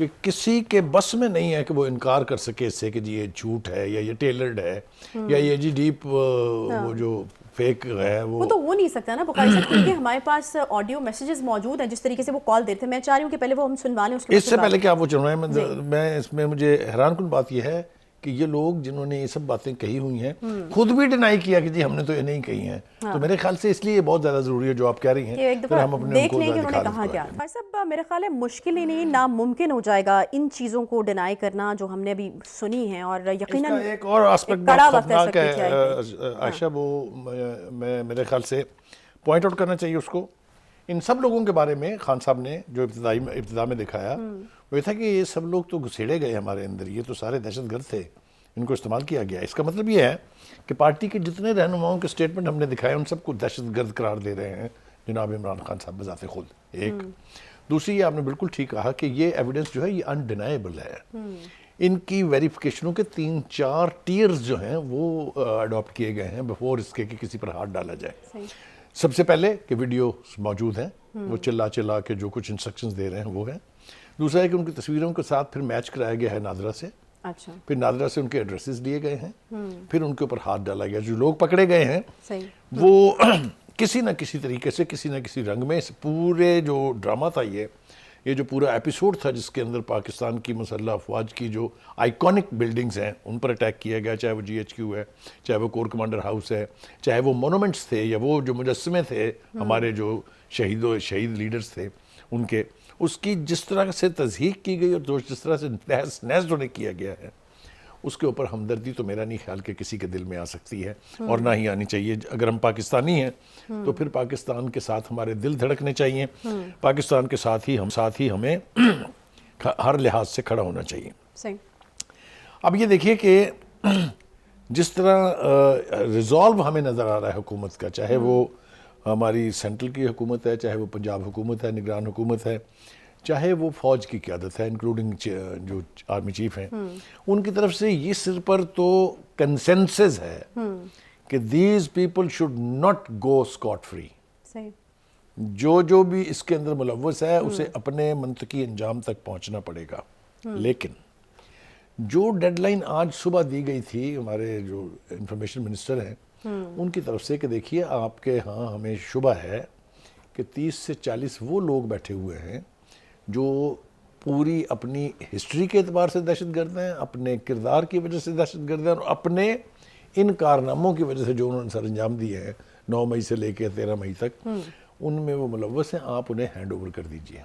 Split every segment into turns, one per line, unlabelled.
کہ کسی کے بس میں نہیں ہے کہ وہ انکار کر سکے اس سے کہ جی یہ جھوٹ ہے یا یہ ٹیلرڈ ہے یا یہ جی ڈیپ وہ جو فیک ہے
وہ تو ہو نہیں سکتا نا بخاری صاحب، کیونکہ ہمارے پاس آڈیو میسیجز موجود ہیں جس طریقے سے وہ کال دیتے ہیں. میں چاہ رہی ہوں کہ پہلے وہ ہم سنوا لیں.
اس سے پہلے کہ آپ وہ چل رہے ہیں میں اس میں مجھے حیران کن بات یہ ہے کہ یہ لوگ جنہوں نے یہ سب باتیں کہی ہوئی ہیں خود بھی ڈینائی کیا کہ جی ہم نے تو یہ نہیں کہی ہیں. تو میرے خیال سے اس لیے یہ بہت زیادہ ضروری ہے جو آپ کہہ رہی ہیں
ایک دفعہ دیکھ لیں کہ انہوں نے کہا کیا. بھائی صاحب میرے خیال ہے مشکل ہی نہیں ناممکن ہو جائے گا ان چیزوں کو ڈینائی کرنا جو ہم نے ابھی سنی ہیں. اور یقیناً
ایک اور آسپیکٹ بہت خطرناک ہے عائشہ، وہ میں میرے خیال سے پوائنٹ آؤٹ کرنا چاہیے اس کو. ان سب لوگوں کے بارے میں خان صاحب نے جو ابتدا میں دکھایا وہ یہ تھا کہ یہ سب لوگ تو گھسیڑے گئے ہمارے اندر، یہ تو سارے دہشت گرد تھے، ان کو استعمال کیا گیا. اس کا مطلب یہ ہے کہ پارٹی کے جتنے رہنماؤں کے سٹیٹمنٹ ہم نے دکھائے ان سب کو دہشت گرد قرار دے رہے ہیں جناب عمران خان صاحب بذات خود. ایک دوسری، یہ آپ نے بالکل ٹھیک کہا کہ یہ ایویڈنس جو ہے یہ انڈینائبل ہے. ان کی ویریفیکیشنوں کے 3-4 ٹیئرز جو ہیں وہ اڈاپٹ کیے گئے ہیں بفور اس کے کہ کسی پر ہاتھ ڈالا جائے. سب سے پہلے کہ ویڈیو موجود ہیں، وہ چلا کے جو کچھ انسٹرکشنز دے رہے ہیں وہ ہیں. دوسرا ہے کہ ان کی تصویروں کے ساتھ پھر میچ کرایا گیا ہے نادرہ سے.
اچھا.
پھر نادرہ سے ان کے ایڈریسز لیے گئے ہیں، پھر ان کے اوپر ہاتھ ڈالا گیا. جو لوگ پکڑے گئے ہیں وہ کسی نہ کسی طریقے سے کسی نہ کسی رنگ میں اس پورے جو ڈرامہ تھا یہ جو پورا ایپیسوڈ تھا جس کے اندر پاکستان کی مسلح افواج کی جو آئیکونک بلڈنگز ہیں ان پر اٹیک کیا گیا، چاہے وہ GHQ ہے، چاہے وہ کور کمانڈر ہاؤس ہے، چاہے وہ مونومنٹس تھے یا وہ جو مجسمے تھے ہمارے جو شہید لیڈرز تھے ان کے، اس کی جس طرح سے تضحیق کی گئی اور جس طرح سے تہس نہس انہیں کیا گیا ہے، اس کے اوپر ہمدردی تو میرا نہیں خیال کہ کسی کے دل میں آ سکتی ہے اور نہ ہی آنی چاہیے. اگر ہم پاکستانی ہیں تو پھر پاکستان کے ساتھ ہمارے دل دھڑکنے چاہیے، پاکستان کے ساتھ ہی ہمیں ہر لحاظ سے کھڑا ہونا چاہیے. اب یہ دیکھیے کہ جس طرح ریزالو ہمیں نظر آ رہا ہے حکومت کا، چاہے وہ ہماری سینٹرل کی حکومت ہے، چاہے وہ پنجاب حکومت ہے، نگران حکومت ہے، چاہے وہ فوج کی قیادت ہے انکلوڈنگ جو آرمی چیف ہیں، ان کی طرف سے یہ سر پر تو کنسنسس ہے کہ these people should not go Scott free. جو بھی اس کے اندر ملوث ہے اسے اپنے منطقی انجام تک پہنچنا پڑے گا. لیکن جو ڈیڈ لائن آج صبح دی گئی تھی ہمارے جو انفارمیشن منسٹر ہیں ان کی طرف سے کہ دیکھیے آپ کے ہاں ہمیں شبہ ہے کہ 30 سے 40 وہ لوگ بیٹھے ہوئے ہیں جو پوری اپنی ہسٹری کے اعتبار سے دہشت گرد ہیں، اپنے کردار کی وجہ سے دہشت گرد ہیں، اور اپنے ان کارناموں کی وجہ سے جو انہوں نے سر انجام دیے ہیں 9 مئی سے لے کے 13 مئی تک، ان میں وہ ملوث ہیں. آپ انہیں ہینڈ اوور کر دیجیے.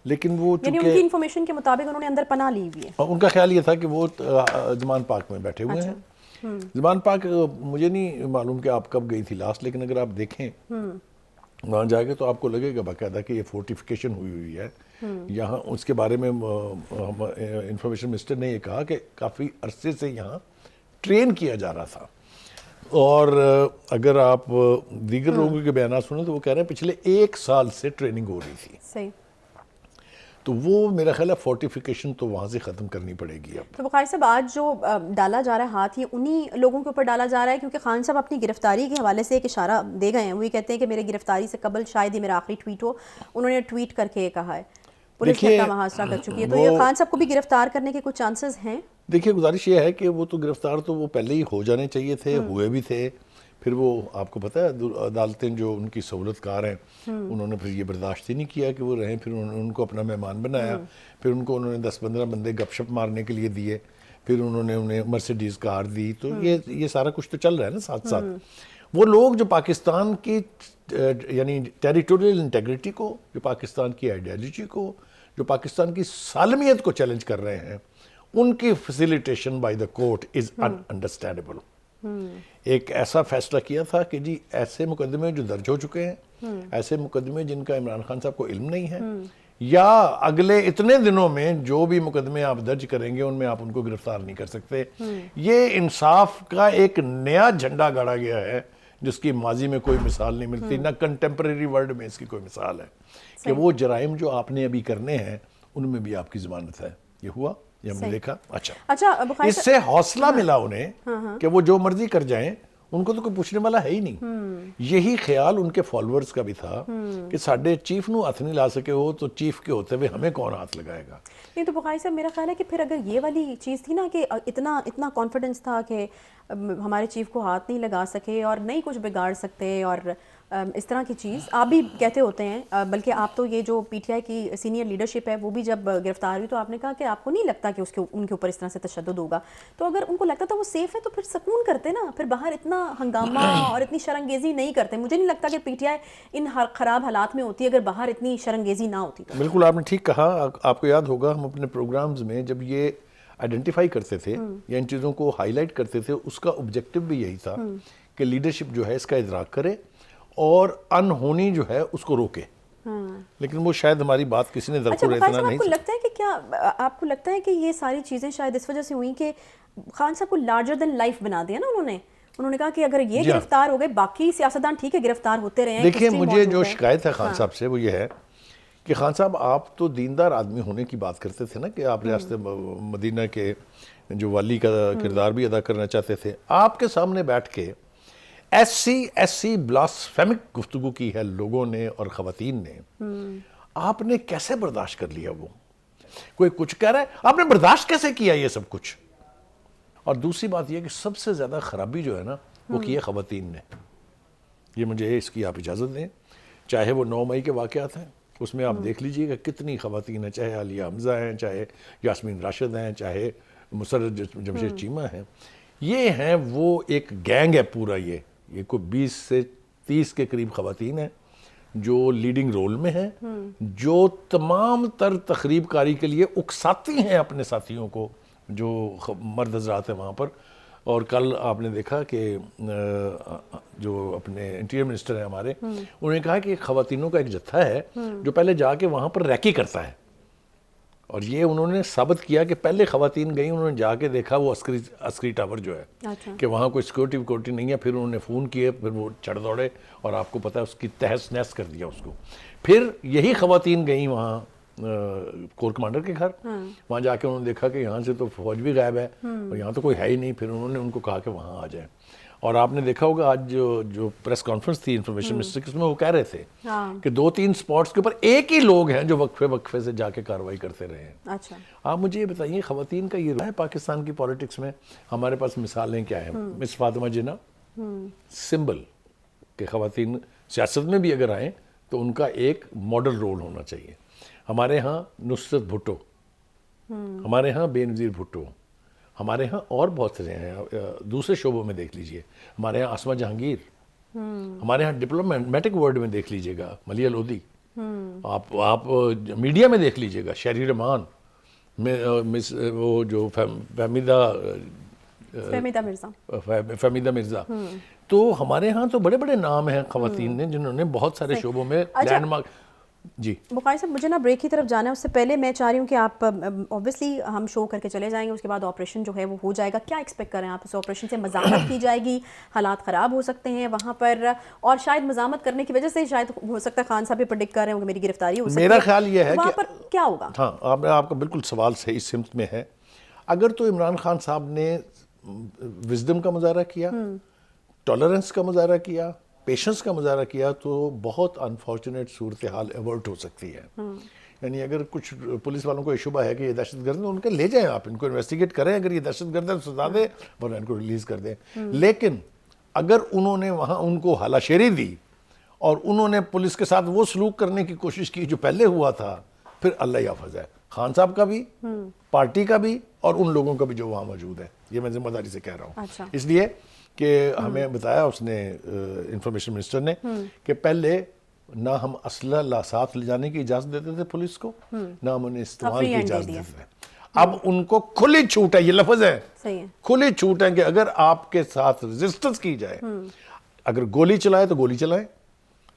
لیکن وہ
یعنی ان کی انفارمیشن کے مطابق انہوں نے اندر پناہ لی ہوئی ہے.
ان کا خیال یہ تھا کہ وہ زمان پاک میں بیٹھے ہوئے ہیں. زمان پاک مجھے نہیں معلوم کہ آپ کب گئی تھی لاسٹ، لیکن اگر آپ دیکھیں وہاں جا کے تو آپ کو لگے گا باقاعدہ کہ یہ فورٹیفیکیشن ہوئی ہے یہاں. اس کے بارے میں انفارمیشن منسٹر نے یہ کہا کہ کافی عرصے سے یہاں ٹرین کیا جا رہا تھا. اور اگر آپ دیگر لوگوں کے بیانات سنیں تو وہ کہہ رہے ہیں پچھلے 1 سال سے ٹریننگ ہو رہی تھی.
صحیح.
تو وہ میرا خیال ہے فورٹیفیکیشن تو وہاں سے ختم کرنی پڑے گی. اب
تو بخاری صاحب آج جو ڈالا جا رہا ہے ہاتھ یہ انہی لوگوں کے اوپر ڈالا جا رہا ہے، کیونکہ خان صاحب اپنی گرفتاری کے حوالے سے ایک اشارہ دے گئے ہیں. وہ یہ کہتے ہیں کہ میرے گرفتاری سے قبل شاید ہی میرا آخری ٹویٹ ہو. انہوں نے ٹویٹ کر کے یہ کہا ہے. پولیس نے کا محاصرہ کر چکی ہے. تو یہ خان صاحب کو بھی گرفتار کرنے کے کچھ چانسز ہیں؟
دیکھیے گزارش یہ ہے کہ وہ تو گرفتار تو وہ پہلے ہی ہو جانے چاہیے تھے، ہوئے بھی تھے. پھر وہ آپ کو پتہ ہے عدالتیں جو ان کی سہولت کار ہیں انہوں نے پھر یہ برداشت ہی نہیں کیا کہ وہ رہیں. پھر انہوں نے ان کو اپنا مہمان بنایا، پھر انہوں نے 10-15 بندے گپ شپ مارنے کے لیے دیے، پھر انہوں نے انہیں مرسیڈیز کار دی. تو یہ سارا کچھ تو چل رہا ہے نا ساتھ ساتھ. وہ لوگ جو پاکستان کی یعنی ٹیریٹوریل انٹیگریٹی کو، جو پاکستان کی آئیڈیالوجی کو، جو پاکستان کی سالمیت کو چیلنج کر رہے ہیں، ان کی facilitation by the court is understandable. ایک ایسا فیصلہ کیا تھا کہ جی ایسے مقدمے جو درج ہو چکے ہیں، ایسے مقدمے جن کا عمران خان صاحب کو علم نہیں ہے، یا اگلے اتنے دنوں میں جو بھی مقدمے آپ درج کریں گے ان میں آپ ان کو گرفتار نہیں کر سکتے. یہ انصاف کا ایک نیا جھنڈا گاڑا گیا ہے جس کی ماضی میں کوئی مثال نہیں ملتی، نہ کنٹمپریری ورلڈ میں اس کی کوئی مثال ہے کہ وہ جرائم جو آپ نے ابھی کرنے ہیں ان میں بھی آپ کی ضمانت ہے. یہ ہوا یہ ہم نے دیکھا. اچھا اس سے حوصلہ ملا انہیں کہ وہ جو مرضی کر جائیں ان کو تو کوئی پوچھنے والا ہے ہی نہیں. یہی خیال ان کے فالوورز کا بھی تھا کہ ساڈے چیف نو ہاتھ نہیں لا سکے وہ تو چیف کے ہوتے ہوئے ہمیں کون ہاتھ لگائے گا.
نہیں تو بخاری صاحب میرا خیال ہے کہ پھر اگر یہ والی چیز تھی نا کہ اتنا کانفیڈنس تھا کہ ہمارے چیف کو ہاتھ نہیں لگا سکے اور نہیں کچھ بگاڑ سکتے اور اس طرح کی چیز آپ بھی کہتے ہوتے ہیں، بلکہ آپ تو یہ جو پی ٹی آئی کی سینئر لیڈرشپ ہے وہ بھی جب گرفتار ہوئی تو آپ نے کہا کہ آپ کو نہیں لگتا کہ ان کے اوپر اس طرح سے تشدد ہوگا. تو اگر ان کو لگتا تھا وہ سیف ہے تو پھر سکون کرتے نا، پھر باہر اتنا ہنگامہ اور اتنی شرنگیزی نہیں کرتے. مجھے نہیں لگتا کہ پی ٹی آئی ان خراب حالات میں ہوتی اگر باہر اتنی شرنگیزی نہ ہوتی.
بالکل آپ نے ٹھیک کہا. آپ کو یاد ہوگا ہم اپنے پروگرامز میں جب یہ آئیڈینٹیفائی کرتے تھے یا ان چیزوں کو ہائی لائٹ کرتے تھے، اس کا آبجیکٹو بھی یہی تھا کہ لیڈرشپ جو ہے اس کا ادراک کرے اور انہونی جو ہے اس کو روکے. لیکن وہ شاید ہماری بات کسی نے درکور اتنا نہیں.
آپ کو لگتا ہے کہ کیا آپ کو لگتا ہے کہ یہ ساری چیزیں شاید اس وجہ سے ہوئی کہ خان صاحب کو لارجر دین لائف بنا دیا نا انہوں نے کہا کہ اگر یہ گرفتار ہو گئے باقی سیاستدان ٹھیک ہے گرفتار ہوتے رہے ہیں.
دیکھیں مجھے جو شکایت ہے خان صاحب سے وہ یہ ہے کہ خان صاحب آپ تو دیندار آدمی ہونے کی بات کرتے تھے نا کہ آپ ریاست مدینہ کے جو والی کا کردار بھی ادا کرنا چاہتے تھے. آپ کے سامنے بیٹھ کے ایسی بلاسفیمک گفتگو کی ہے لوگوں نے اور خواتین نے. آپ نے کیسے برداشت کر لیا؟ وہ کوئی کچھ کہہ رہا ہے، آپ نے برداشت کیسے کیا یہ سب کچھ؟ اور دوسری بات یہ کہ سب سے زیادہ خرابی جو ہے نا وہ کی ہے خواتین نے. یہ مجھے اس کی آپ اجازت دیں، چاہے وہ 9 مئی کے واقعات ہیں اس میں آپ دیکھ لیجئے کہ کتنی خواتین ہیں، چاہے عالیہ حمزہ ہیں، چاہے یاسمین راشد ہیں، چاہے مسرت جمشید چیمہ ہیں. یہ ہیں وہ ایک گینگ ہے پورا. یہ کوئی 20 سے 30 کے قریب خواتین ہیں جو لیڈنگ رول میں ہیں، جو تمام تر تخریب کاری کے لیے اکساتی ہیں اپنے ساتھیوں کو جو مرد حضرات ہیں وہاں پر. اور کل آپ نے دیکھا کہ جو اپنے انٹیریئر منسٹر ہیں ہمارے، انہوں نے کہا کہ خواتینوں کا ایک جتھا ہے جو پہلے جا کے وہاں پر ریکی کرتا ہے. اور یہ انہوں نے ثابت کیا کہ پہلے خواتین گئیں، انہوں نے جا کے دیکھا وہ عسکری ٹاور جو ہے کہ وہاں کوئی سیکورٹی نہیں ہے. پھر انہوں نے فون کیے، پھر وہ چڑھ دوڑے اور آپ کو پتہ ہے اس کی تہس نہس کر دیا اس کو. پھر یہی خواتین گئیں وہاں کور کمانڈر کے گھر، وہاں جا کے انہوں نے دیکھا کہ یہاں سے تو فوج بھی غائب ہے اور یہاں تو کوئی ہے ہی نہیں. پھر انہوں نے ان کو کہا کہ وہاں آ جائیں. اور آپ نے دیکھا ہوگا آج جو پریس کانفرنس تھی انفارمیشن منسٹر کی، اس میں وہ کہہ رہے تھے کہ 2-3 سپاٹس کے اوپر ایک ہی لوگ ہیں جو وقفے سے جا کے کارروائی کرتے رہے ہیں.
اچھا
آپ مجھے یہ بتائیے خواتین کا یہ ہے پاکستان کی پولیٹکس میں ہمارے پاس مثالیں کیا ہیں؟ مس فاطمہ جناح سمبل کہ خواتین سیاست میں بھی اگر آئیں تو ان کا ایک ماڈل رول ہونا چاہیے. ہمارے ہاں نصرت بھٹو، ہمارے ہاں بے نظیر بھٹو، ہمارے ہاں اور بہت سے ہیں دوسرے شعبوں میں دیکھ لیجئے. ہمارے ہاں آسمہ جہانگیر، ہمارے ہاں ڈپلومیٹک ورلڈ میں دیکھ لیجئے گا ملیہ لودھی، آپ میڈیا میں دیکھ لیجئے گا شہری رحمان، وہ جو فہمیدہ مرزا. تو ہمارے ہاں تو بڑے بڑے نام ہیں خواتین نے جنہوں نے بہت سارے شعبوں میں لینڈ مارک. جی
بخاری صاحب مجھے نا بریک کی طرف جانا ہے، اس سے پہلے میں چاہ رہی ہوں کہ آپ اوبیسلی ہم شو کر کے چلے جائیں گے، اس کے بعد آپریشن جو ہے وہ ہو جائے گا. کیا ایکسپیکٹ کر رہے ہیں آپ اس آپریشن سے؟ مزاحمت کی جائے گی، حالات خراب ہو سکتے ہیں وہاں پر، اور شاید مزاحمت کرنے کی وجہ سے شاید ہو سکتا ہے خان صاحب بھی پریڈکٹ کر رہے ہوں کہ میری گرفتاری ہو سکتی ہے.
میرا خیال یہ ہے
وہاں
کہ
پر کیا ہوگا؟
ہاں آپ کا بالکل سوال صحیح سمت میں ہے. اگر تو عمران خان صاحب نے وزڈم کا مظاہرہ کیا، ٹالرنس کا مظاہرہ کیا، پیشنس کا مظاہرہ کیا تو بہت انفارچونیٹ صورتحال ایورٹ ہو سکتی ہے. یعنی اگر کچھ پولیس والوں کو یہ شبہ ہے کہ یہ دہشت گرد ہیں، ان کے لے جائیں، آپ ان کو انویسٹیگیٹ کریں، اگر یہ دہشت گرد ہے تو سزا دیں ورنہ ان کو ریلیز کر دیں. لیکن اگر انہوں نے وہاں ان کو حالہ شیری دی اور انہوں نے پولیس کے ساتھ وہ سلوک کرنے کی کوشش کی جو پہلے ہوا تھا، پھر اللہ ہی حافظ ہے خان صاحب کا بھی، پارٹی کا بھی، اور ان لوگوں کا بھی جو وہاں موجود ہے. یہ میں ذمہ داری سے کہہ رہا ہوں. اس لیے کہ ہمیں بتایا اس نے انفارمیشن منسٹر نے کہ پہلے نہ ہم اسلحہ ساتھ لے جانے کی اجازت دیتے تھے پولیس کو، نہ ہم انہیں استعمال کی اجازت دیتے تھے. اب ان کو کھلی چھوٹ ہے، یہ لفظ ہے کھلی چھوٹ ہے کہ اگر آپ کے ساتھ ریزسٹنس کی جائے، اگر گولی چلائے تو گولی چلائیں،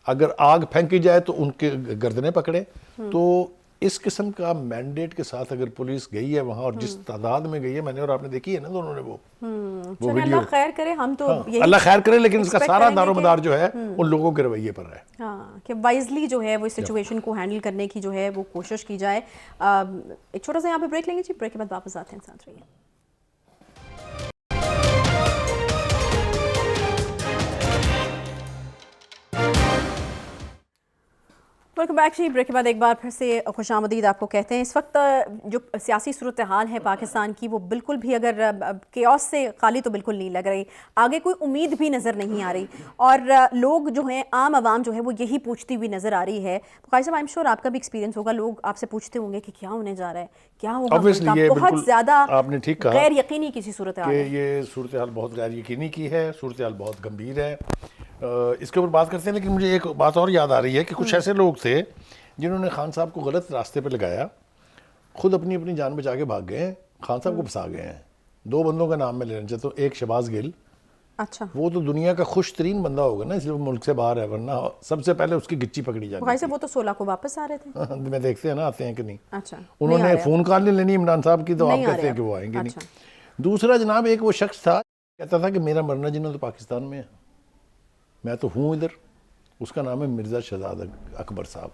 اگر آگ پھینکی جائے تو ان کے گردنیں پکڑیں. تو اس قسم کا مینڈیٹ کے ساتھ اگر پولیس گئی ہے وہاں، اور جس تعداد میں گئی ہے، میں نے اور آپ نے دیکھی ہے نا دونوں نے وہ ویڈیو.
اللہ خیر کرے، ہم تو
اللہ خیر کرے، لیکن اس کا سارا دار و مدار جو ہے ان لوگوں کے رویے پر ہے.
ہاں کہ وائزلی جو ہے وہ سچویشن کو ہینڈل کرنے کی جو ہے وہ کوشش کی جائے. ایک چھوٹا سا یہاں پہ بریک لیں گے جی، بریک کے بعد واپس آتے ہیں، ساتھ رہیے. ویلکم بیک جی. بریک کے بعد ایک بار پھر سے خوش آمدید آپ کو کہتے ہیں. اس وقت جو سیاسی صورتحال ہے پاکستان کی وہ بالکل بھی اگر کیوس سے خالی تو بالکل نہیں لگ رہی. آگے کوئی امید بھی نظر نہیں آ رہی اور لوگ جو ہیں عام عوام جو ہے وہ یہی پوچھتی ہوئی نظر آ رہی ہے. بخاری صاحب آئی ایم شیور آپ کا بھی ایکسپیرینس ہوگا, لوگ آپ سے پوچھتے ہوں گے کہ کیا ہونے جا رہا ہے, کیا ہوگا. بہت زیادہ غیر یقینی کسی صورتحال ہے.
یہ صورتحال بہت غیر یقینی کی ہے, صورتحال بہت گمبھیر ہے. اس کے اوپر بات کرتے ہیں, لیکن مجھے ایک بات اور یاد آ رہی ہے کہ کچھ ایسے لوگ تھے جنہوں نے خان صاحب کو غلط راستے پہ لگایا, خود اپنی جان بچا کے بھاگ گئے ہیں, خان صاحب کو پھنسا گئے ہیں. 2 بندوں کا نام میں لینا چاہتا ہوں. ایک شہباز گل,
اچھا
وہ تو دنیا کا خوش ترین بندہ ہوگا نا, اس لیے وہ ملک سے باہر ہے, ورنہ سب سے پہلے اس کی گچی پکڑی جاتی.
بخاری صاحب وہ تو 16 کو واپس آ رہے تھے.
میں دیکھتے ہیں نا آتے ہیں کہ نہیں.
اچھا
انہوں نے فون کال نہیں لینی عمران صاحب کی, تو آپ کہتے ہیں کہ وہ آئیں گے نہیں. دوسرا جناب ایک وہ شخص تھا کہتا تھا کہ میرا مرنا جینا تو پاکستان میں ہے, میں تو ہوں ادھر. اس کا نام ہے مرزا شہزاد اکبر صاحب.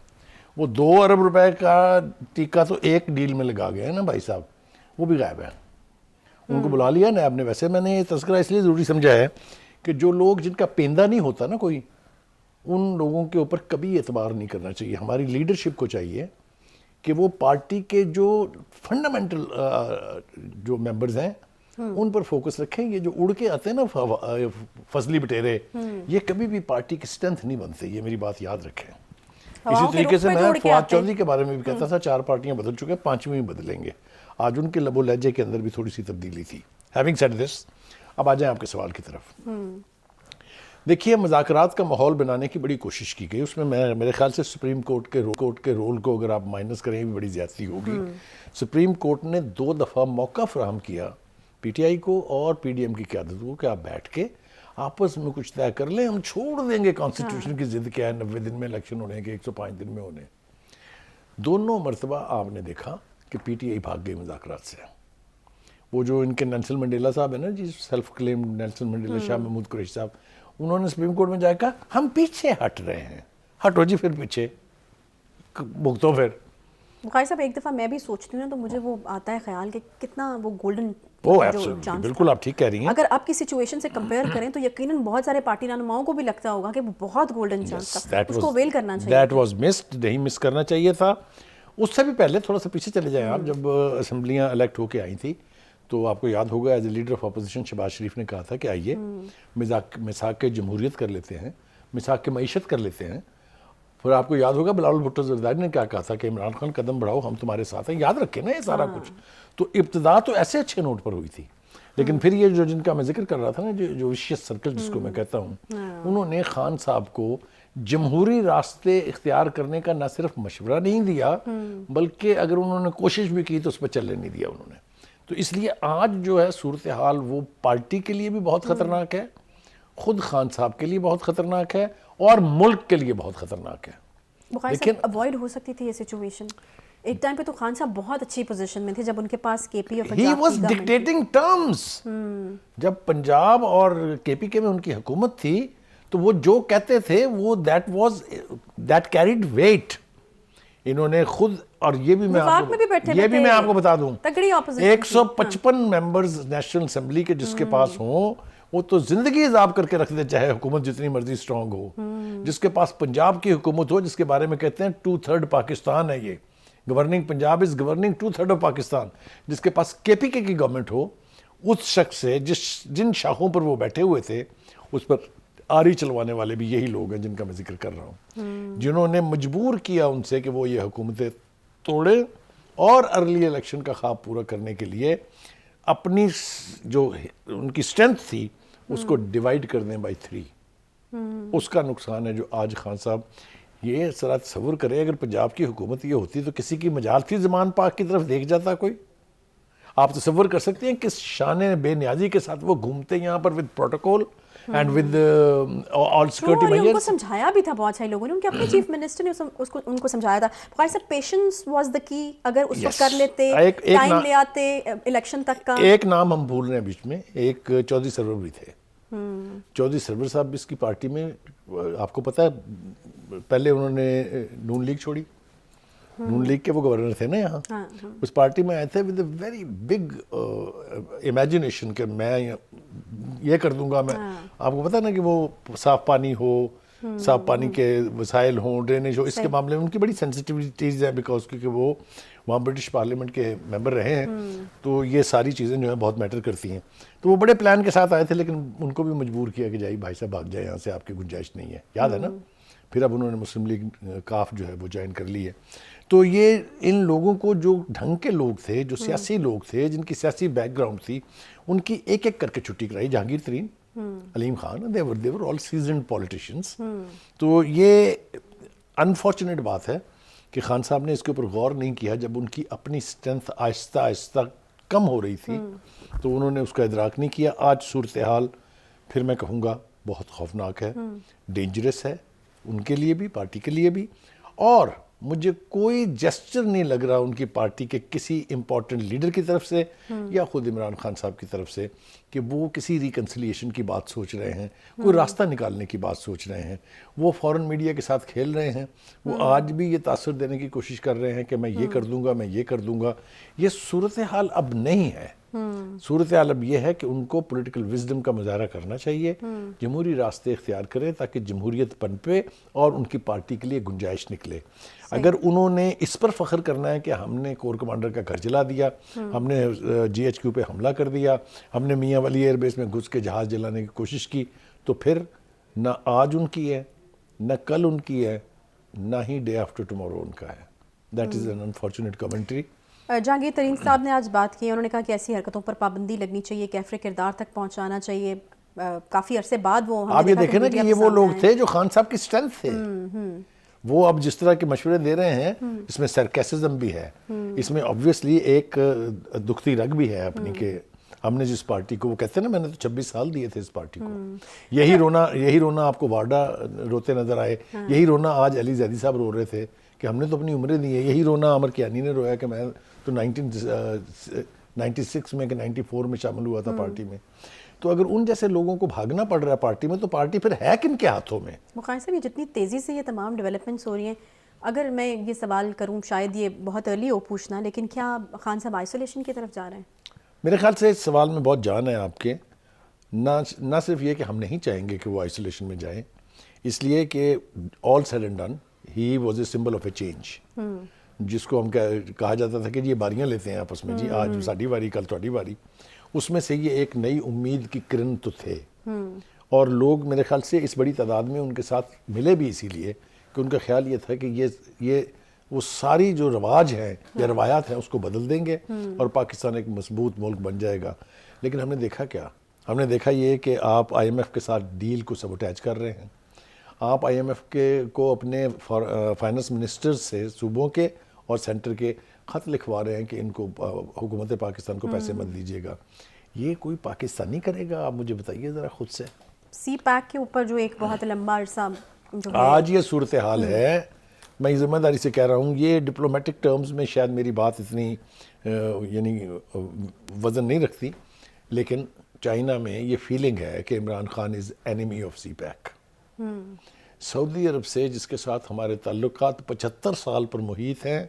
وہ 2 ارب روپے کا ٹیکہ تو ایک ڈیل میں لگا گئے ہیں نا بھائی صاحب, وہ بھی غائب ہیں. ان کو بلا لیا نیب نے. ویسے میں نے یہ تذکرہ اس لیے ضروری سمجھا ہے کہ جو لوگ جن کا پیندہ نہیں ہوتا نا کوئی, ان لوگوں کے اوپر کبھی اعتبار نہیں کرنا چاہیے. ہماری لیڈرشپ کو چاہیے کہ وہ پارٹی کے جو فنڈامنٹل جو ممبرز ہیں ان پر فوکس رکھیں. یہ جو اڑ کے آتے ہیں نا فضلی بٹیرے, یہ کبھی بھی پارٹی کی سٹرینتھ نہیں بنتے, یہ میری بات یاد رکھیں. اسی طریقے سے میں فواد چودھری کے بارے میں بھی کہتا تھا 4 پارٹیاں بدل چکے, 5ویں بدلیں گے. آج ان کے لب و لہجے کے اندر بھی تھوڑی سی تبدیلی تھی. ہیونگ سیڈ دس, اب آ جائیں آپ کے سوال کی طرف. دیکھیے, مذاکرات کا ماحول بنانے کی بڑی کوشش کی گئی. اس میں میرے خیال سے سپریم کورٹ کے رول کو اگر آپ مائنس کریں بھی بڑی زیادتی ہوگی. سپریم کورٹ نے 2 دفعہ موقع فراہم کیا پی ٹی آئی کو اور پی ڈی ایم کی قیادت کو کہ آپ بیٹھ کے آپس میں کچھ طے کر لیں, ہم چھوڑ دیں گے کانسٹیٹیوشن کی ضد کیا ہے, 90 دن میں الیکشن ہونے کے 105 دن میں ہونے. دونوں مرتبہ آپ نے دیکھا کہ پی ٹی آئی بھاگ گئی مذاکرات سے. وہ جو ان کے نیلسن منڈیلا صاحب ہیں نا جی, سیلف کلیم نیلسن منڈیلا, شاہ محمود قریشی صاحب, انہوں نے سپریم کورٹ میں جا کے کہا ہم پیچھے ہٹ رہے ہیں. ہٹو جی, پھر پیچھے بھگتو. پھر
بخاری صاحب ایک دفعہ میں بھی سوچتی ہوں نا تو مجھے وہ آتا ہے خیال کہ کتنا وہ گولڈن,
بالکل آپ ٹھیک کہہ رہی ہیں.
اگر آپ کی سچویشن سے کمپیئر کریں تو یقیناً بہت سارے پارٹی رہنماؤں کو بھی لگتا ہوگا کہ وہ بہت گولڈن چانس تھا, اس کو ویل کرنا چاہیے.
دیٹ واز مسڈ, نہیں مس کرنا چاہیے تھا. اس سے بھی پہلے تھوڑا سا پیچھے چلے جائیں آپ, جب اسمبلیاں الیکٹ ہو کے آئی تھی تو آپ کو یاد ہوگا as a leader of opposition Shahbaz Sharif نے کہا تھا کہ آئیے مساق جمہوریت کر لیتے ہیں, مساق معیشت کر لیتے ہیں. پھر آپ کو یاد ہوگا بلاول بھٹو زرداری نے کیا کہا تھا کہ عمران خان قدم بڑھاؤ, ہم تمہارے ساتھ ہیں. یاد رکھیں نا یہ سارا کچھ. تو ابتدا تو ایسے اچھے نوٹ پر ہوئی تھی, لیکن پھر یہ جو جن کا میں ذکر کر رہا تھا نا, جو وشیس سرکل جس کو میں کہتا ہوں, انہوں نے خان صاحب کو جمہوری راستے اختیار کرنے کا نہ صرف مشورہ نہیں دیا, بلکہ اگر انہوں نے کوشش بھی کی تو اس پہ چلنے نہیں دیا انہوں نے. تو اس لیے آج جو ہے صورتحال وہ پارٹی کے لیے بھی بہت خطرناک ہے, خود خان صاحب کے لیے بہت خطرناک ہے, اور ملک کے لیے بہت خطرناک ہے.
بخاری صاحب اوائڈ ہو سکتی تھی یہ سچویشن. ایک ٹائم پہ تو خان صاحب بہت اچھی پوزیشن میں تھے جب ان کے پاس کے پی اور Punjab
he was dictating terms. جب پنجاب اور کے پی کے میں ان کی حکومت تھی تو وہ جو کہتے تھے وہ دیٹ کیریڈ ویٹ. انہوں نے خود, اور یہ بھی میں آپ کو بتا دوں, 155 ممبرز نیشنل اسمبلی کے جس کے پاس ہوں وہ تو زندگی عذاب کر کے رکھ دے, چاہے حکومت جتنی مرضی سٹرونگ ہو. جس کے پاس پنجاب کی حکومت ہو, جس کے بارے میں کہتے ہیں 2/3 پاکستان ہے, یہ governing Punjab is governing 2/3 of Pakistan, جس کے پاس کے پی کے کی گورنمنٹ ہو, اس شخص سے جن شاخوں پر وہ بیٹھے ہوئے تھے اس پر آری چلوانے والے بھی یہی لوگ ہیں جن کا میں ذکر کر رہا ہوں, جنہوں نے مجبور کیا ان سے کہ وہ یہ حکومتیں توڑے اور ارلی الیکشن کا خواب پورا کرنے کے لیے اپنی جو ان کی اسٹرینتھ تھی اس کو ڈیوائیڈ کر دیں بائی 3. اس کا نقصان ہے جو آج خان صاحب, یہ ذرا تصور کرے اگر پنجاب کی حکومت یہ ہوتی تو کسی کی مجال تھی زمان پاک کی طرف دیکھ جاتا کوئی. آپ تصور کر سکتے ہیں کس شان بے نیازی کے ساتھ وہ گھومتے یہاں پر with protocol and with all security measures.
ان کو سمجھایا بھی تھا بہت سارے لوگوں نے, ان کے اپنے چیف منسٹر نے ان کو سمجھایا تھا. بخاری صاحب پیشنس واز دا کی, اگر اس وقت کر لیتے, ٹائم لے آتے الیکشن تک کا.
ایک نام ہم بھول رہے ہیں بیچ میں, ایک چودھری سرور بھی تھے. چودھری سرور صاحب اس کی پارٹی میں, آپ کو پتہ ہے پہلے انہوں نے نون لیگ چھوڑی, نون لیگ کے وہ گورنر تھے نا یہاں, اس پارٹی میں آئے تھے with a very big imagination کہ میں یہ کر دوں گا. میں آپ کو پتہ نا کہ وہ صاف پانی ہو, صاف پانی کے وسائل ہوں, ڈرینیج ہو, اس کے معاملے میں ان کی بڑی سینسٹیوٹیز ہیں, بیکاز کیونکہ وہ وہاں برٹش پارلیمنٹ کے ممبر رہے ہیں, تو یہ ساری چیزیں جو ہیں بہت میٹر کرتی ہیں. تو وہ بڑے پلان کے ساتھ آئے تھے, لیکن ان کو بھی مجبور کیا کہ جائیے بھائی صاحب بھاگ جائے یہاں سے, آپ کی گنجائش نہیں ہے, یاد ہے نا. پھر اب انہوں نے مسلم لیگ کاف جو ہے وہ جوائن کر لی ہے. تو یہ ان لوگوں کو, جو ڈھنگ کے لوگ تھے, جو سیاسی لوگ تھے, جن کی سیاسی بیک گراؤنڈ تھی, ان کی ایک ایک کر کے چھٹی کرائی. جہانگیر ترین, علیم Khan, they were all seasoned politicians. تو یہ انفارچونیٹ بات ہے کہ خان صاحب نے اس کے اوپر غور نہیں کیا. جب ان کی اپنی اسٹرینتھ آہستہ آہستہ کم ہو رہی تھی تو انہوں نے اس کا ادراک نہیں کیا. آج صورتحال پھر میں کہوں گا بہت خوفناک ہے, ڈینجرس ہے, ان کے لیے بھی, پارٹی کے لیے بھی. اور مجھے کوئی جسچر نہیں لگ رہا ان کی پارٹی کے کسی امپورٹنٹ لیڈر کی طرف سے یا خود عمران خان صاحب کی طرف سے کہ وہ کسی ریکنسیلیشن کی بات سوچ رہے ہیں, کوئی راستہ نکالنے کی بات سوچ رہے ہیں. وہ فورن میڈیا کے ساتھ کھیل رہے ہیں. وہ آج بھی یہ تاثر دینے کی کوشش کر رہے ہیں کہ میں یہ کر دوں گا, میں یہ کر دوں گا. یہ صورتحال اب نہیں ہے. صورتحال اب یہ ہے کہ ان کو پولیٹیکل وزڈم کا مظاہرہ کرنا چاہیے, جمہوری راستے اختیار کریں تاکہ جمہوریت پنپے اور ان کی پارٹی کے لیے گنجائش نکلے. اگر انہوں نے اس پر فخر کرنا ہے کہ ہم نے کور کمانڈر کا گھر جلا دیا, ہم نے GHQ پہ حملہ کر دیا, ہم نے میاں ولی ایئر بیس میں گھس کے جہاز جلانے کی کوشش کی, تو پھر نہ آج ان کی ہے, نہ کل ان کی ہے, نہ ہی ڈے آفٹر ٹمورو ان کا ہے. That is an unfortunate commentary.
Jahangir Tareen صاحب نے آج بات کی, انہوں نے کہا کہ ایسی حرکتوں پر پابندی لگنی چاہیے, کیفر کردار تک پہنچانا چاہیے. کافی عرصے بعد وہ
آپ یہ دیکھیں نا کہ یہ وہ لوگ تھے جو خان صاحب کی اسٹرینتھ تھے. وہ اب جس طرح کے مشورے دے رہے ہیں, اس میں سرکیسزم بھی ہے, اس میں obviously ایک دکھتی رگ بھی ہے اپنی کہ ہم نے جس پارٹی کو, وہ کہتے ہیں نا میں نے تو 26 سال دیے تھے اس پارٹی کو. یہی رونا آپ کو وارڈا روتے نظر آئے, یہی رونا آج علی زیدی صاحب رو رہے تھے کہ ہم نے تو اپنی عمریں دی ہیں. یہی رونا عمر کیانی نے رویا کہ میں تو 1996 میں کہ 94 میں شامل ہوا تھا پارٹی میں. تو اگر ان جیسے لوگوں کو بھاگنا پڑ رہا ہے پارٹی میں, تو پارٹی پھر ہے کن کے ہاتھوں میں؟
مقام صاحب, یہ جتنی تیزی سے یہ تمام ڈیولپمنٹس ہو رہی ہیں, اگر میں یہ سوال کروں, شاید یہ بہت ارلی ہو پوچھنا, لیکن کیا خان صاحب آئسولیشن کی طرف جا رہے ہیں؟
میرے خیال سے اس سوال میں بہت جان ہے آپ کے. نہ صرف یہ کہ ہم نہیں چاہیں گے کہ وہ آئسولیشن میں جائیں, اس لیے کہ all said and done he was a symbol of a change, جس کو ہم کہا جاتا تھا کہ یہ باریاں لیتے ہیں آپس میں, جی آج ساڈی واری کل تہاڈی واری. اس میں سے یہ ایک نئی امید کی کرن تو تھے, اور لوگ میرے خیال سے اس بڑی تعداد میں ان کے ساتھ ملے بھی اسی لیے کہ ان کا خیال یہ تھا کہ یہ وہ ساری جو رواج ہیں یا روایات ہیں اس کو بدل دیں گے اور پاکستان ایک مضبوط ملک بن جائے گا. لیکن ہم نے دیکھا کیا؟ ہم نے دیکھا یہ کہ آپ IMF کے ساتھ ڈیل کو سبوٹیج کر رہے ہیں. آپ IMF کو اپنے فائنانس منسٹر سے, صوبوں کے اور سینٹر کے, خط لکھوا رہے ہیں کہ ان کو, حکومت پاکستان کو پیسے مت دیجیے گا. یہ کوئی پاکستانی کرے گا؟ آپ مجھے بتائیے ذرا خود سے.
سی پیک کے اوپر جو ایک بہت لمبا عرصہ
آج یہ صورتحال ہے, میں ذمہ داری سے کہہ رہا ہوں, یہ ڈپلومیٹک ٹرمز میں شاید میری بات اتنی یعنی وزن نہیں رکھتی, لیکن چائنا میں یہ فیلنگ ہے کہ عمران خان از اینیمی آف سی پیک. سعودی عرب سے جس کے ساتھ ہمارے تعلقات 75 سال پر محیط ہیں,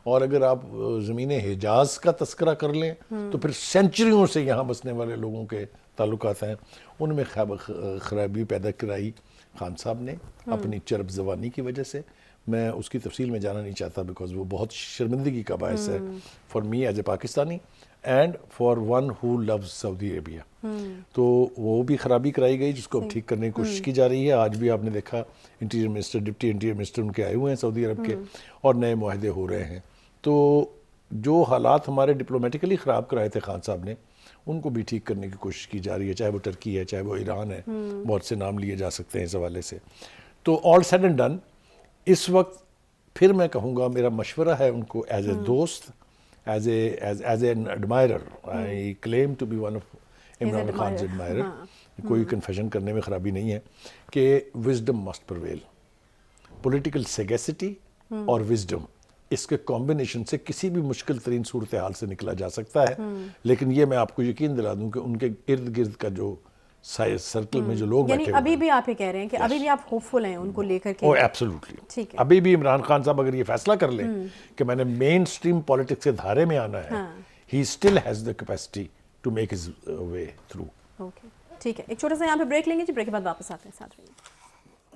اور اگر آپ زمین حجاز کا تذکرہ کر لیں تو پھر سینچریوں سے یہاں بسنے والے لوگوں کے تعلقات ہیں, ان میں خرابی پیدا کرائی خان صاحب نے اپنی چرب زبانی کی وجہ سے. میں اس کی تفصیل میں جانا نہیں چاہتا بیکاز وہ بہت شرمندگی کا باعث ہے for me as a Pakistani and for one who loves Saudi Arabia. تو وہ بھی خرابی کرائی گئی جس کو اب ٹھیک کرنے کی کوشش کی جا رہی ہے. آج بھی آپ نے دیکھا interior minister, deputy interior minister ان کے آئے ہوئے ہیں سعودی عرب کے, اور نئے معاہدے ہو رہے ہیں. تو جو حالات ہمارے ڈپلومیٹیکلی خراب کرائے تھے خان صاحب نے, ان کو بھی ٹھیک کرنے کی کوشش کی جا رہی ہے, چاہے وہ ترکی ہے, چاہے وہ ایران ہے, بہت سے نام لیے جا سکتے ہیں اس حوالے سے. تو آل سیڈ اینڈ ڈن اس وقت پھر میں کہوں گا میرا مشورہ ہے ان کو ایز اے دوست, as an admirer, I claim to be one of Imran Khan's admirer, کوئی کنفیشن کرنے میں خرابی نہیں ہے, کہ wisdom must prevail. Political sagacity اور وزڈم, اس کے کمبینیشن سے کسی بھی مشکل ترین صورتحال سے نکلا جا سکتا ہے. لیکن یہ میں آپ کو یقین دلا دوں کہ ان کے ارد گرد کا جو سرکل میں جو لوگ بیٹھے
یعنی ابھی بھی آپ یہ کہہ رہے ہیں کہ ابھی بھی آپ ہوپ فل ہیں ان کو لے کر کے؟
ایبسولوٹلی.
ٹھیک ہے,
ابھی بھی عمران خان صاحب اگر یہ فیصلہ کر لیں کہ میں نے مین سٹریم پالیٹکس کے دھارے میں آنا ہے, he still has the capacity to make his way through.
Okay ٹھیک ہے, ایک چھوٹا سا یہاں پہ بریک لیں گے جی, بریک کے بعد واپس آتے ہیں, ساتھ رہیے.